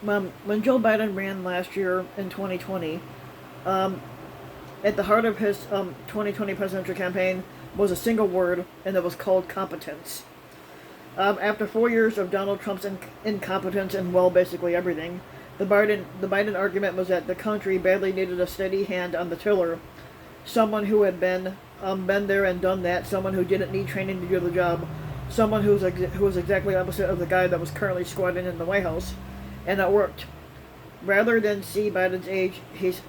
When Joe Biden ran last year in 2020, um, at the heart of his 2020 presidential campaign was a single word, and it was called competence. After 4 years of Donald Trump's incompetence in, well, basically everything, the Biden argument was that the country badly needed a steady hand on the tiller, someone who had been there and done that, someone who didn't need training to do the job, someone who was exactly opposite of the guy that was currently squatting in the White House, and it worked. Rather than see Biden's age,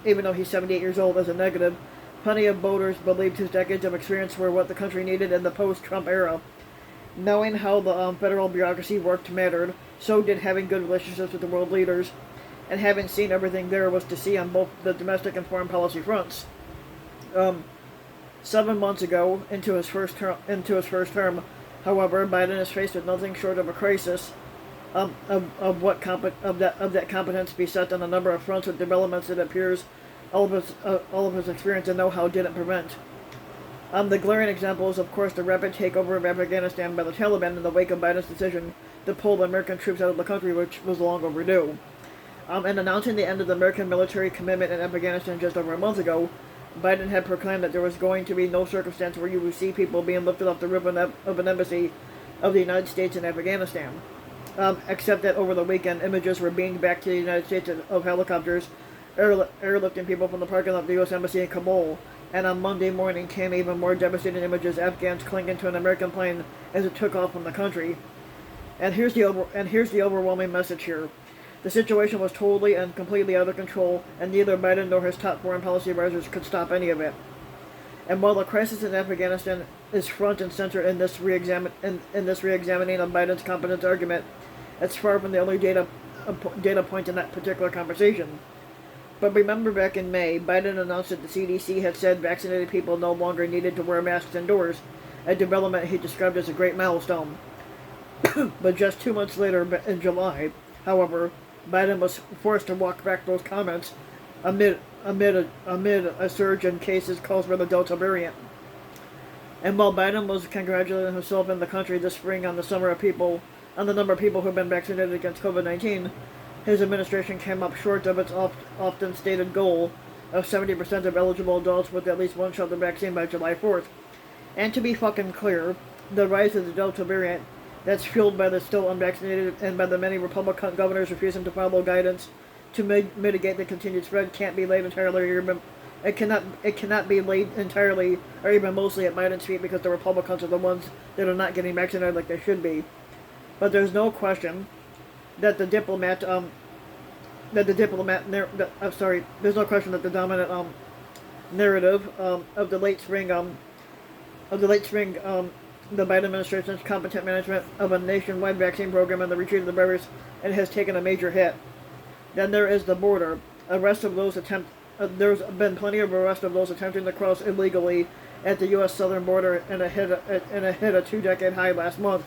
even though he's 78 years old, as a negative, plenty of voters believed his decades of experience were what the country needed in the post-Trump era. Knowing how the federal bureaucracy worked mattered, so did having good relationships with the world leaders, and having seen everything there was to see on both the domestic and foreign policy fronts. 7 months ago, into his first term, however, Biden is faced with nothing short of a crisis of that competence beset on a number of fronts with developments that appears all of his experience and know-how didn't prevent. The glaring example is, of course, the rapid takeover of Afghanistan by the Taliban in the wake of Biden's decision to pull the American troops out of the country, which was long overdue. And announcing the end of the American military commitment in Afghanistan just over a month ago, Biden had proclaimed that there was going to be no circumstance where you would see people being lifted off the roof of an embassy of the United States in Afghanistan. Except that over the weekend, images were beamed back to the United States of helicopters airlifting people from the parking lot of the U.S. Embassy in Kabul, and on Monday morning came even more devastating images, Afghans clinging to an American plane as it took off from the country. And here's the overwhelming message here. The situation was totally and completely out of control, and neither Biden nor his top foreign policy advisors could stop any of it. And while the crisis in Afghanistan is front and center in this re-examining of Biden's competence argument, it's far from the only data point in that particular conversation. But remember, back in May, Biden announced that the CDC had said vaccinated people no longer needed to wear masks indoors, a development he described as a great milestone. But just 2 months later, in July, however, Biden was forced to walk back those comments amid a surge in cases caused by the Delta variant. And while Biden was congratulating himself and the country this spring on the number of people who have been vaccinated against COVID-19, his administration came up short of its often stated goal of 70% of eligible adults with at least one shot of vaccine by July 4th. And to be fucking clear, the rise of the Delta variant, that's fueled by the still unvaccinated and by the many Republican governors refusing to follow guidance to mitigate the continued spread, can't be laid entirely, it cannot be laid entirely or even mostly at Biden's feet, because the Republicans are the ones that are not getting vaccinated like they should be. But there's no question that there's no question that the dominant narrative of the late spring, the Biden administration's competent management of a nationwide vaccine program and the retreat of the virus, and has taken a major hit. Then there is the border. There's been plenty of arrests of those attempting to cross illegally at the U.S. southern border, and it hit a 2-decade high last month.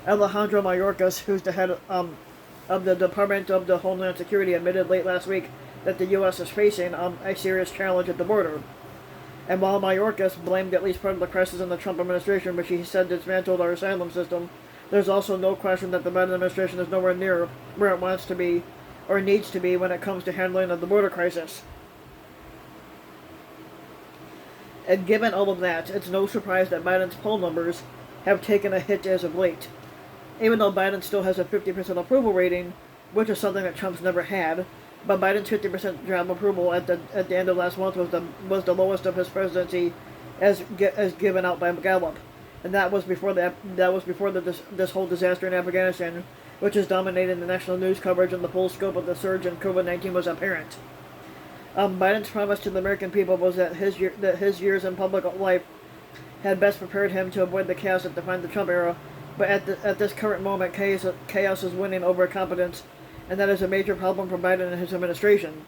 Alejandro Mayorkas, who's the head of the Department of the Homeland Security, admitted late last week that the U.S. is facing a serious challenge at the border. And while Mayorkas blamed at least part of the crisis on the Trump administration, which he said dismantled our asylum system, there's also no question that the Biden administration is nowhere near where it wants to be or needs to be when it comes to handling of the border crisis. And given all of that, it's no surprise that Biden's poll numbers have taken a hit as of late. Even though Biden still has a 50% approval rating, which is something that Trump's never had, but Biden's 50% job approval at the end of last month was the lowest of his presidency, as given out by Gallup, and that was before this whole disaster in Afghanistan, which is dominating the national news coverage, and the full scope of the surge in COVID-19 was apparent. Biden's promise to the American people was that his years in public life had best prepared him to avoid the chaos that defined the Trump era, but at this current moment, chaos is winning over competence, and that is a major problem for Biden and his administration.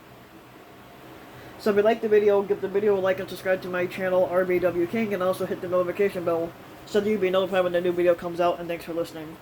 So if you like the video, give the video a like and subscribe to my channel, RBW King, and also hit the notification bell so that you'll be notified when the new video comes out, and thanks for listening.